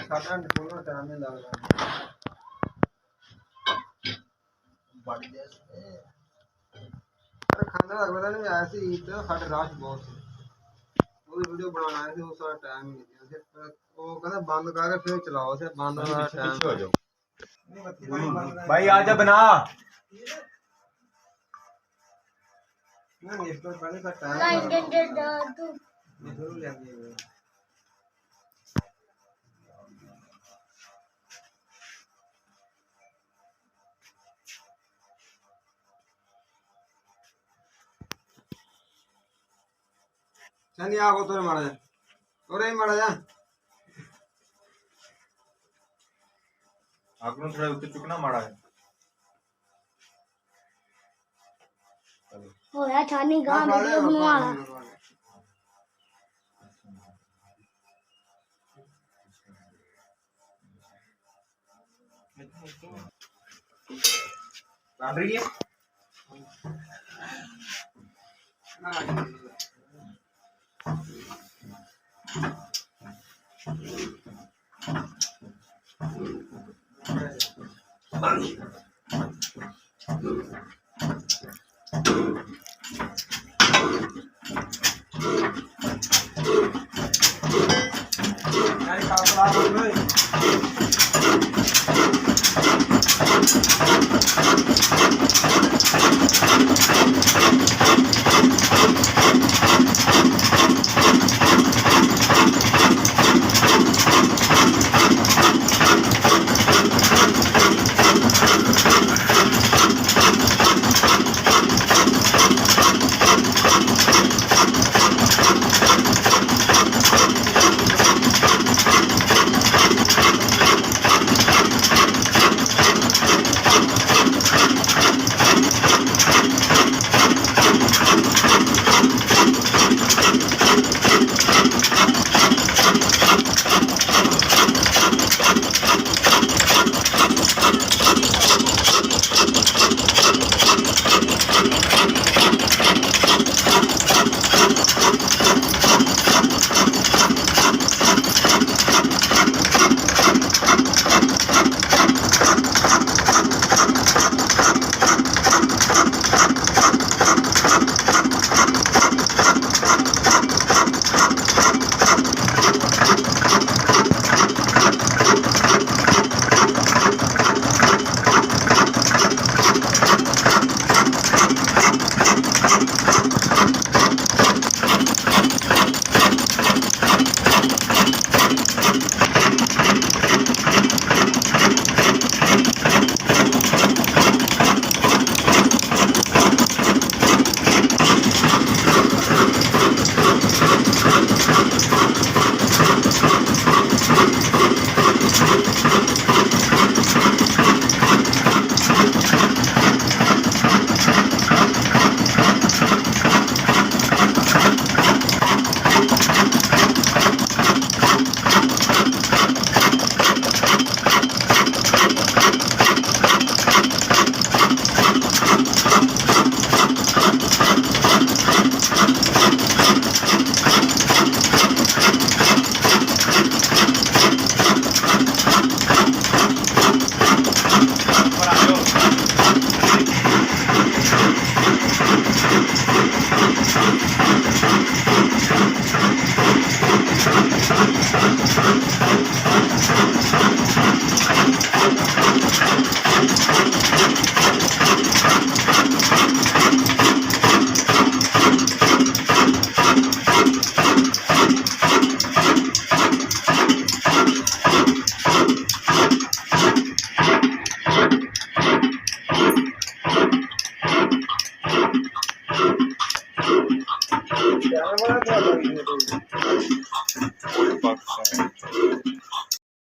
साढ़ा निकलना टाइम नहीं लग रहा बढ़ गया खाना लगता नहीं ऐसे ही तो साढ़े राश बहुत वो वीडियो बनाना है उस सारा टाइम नहीं दिया वो कहना बंद करके फिर चलाओ से बंद वाला टाइम हो जाओ भाई आजा बना नहीं इसको पहले का टाइम जरूर जाती है चलिए आओ तो मारा जा और ही मारा जा आपने थोड़ा उत्ते चुकना मारा है हो यार छानी गांव वीडियो बनवाना बन रही है नहीं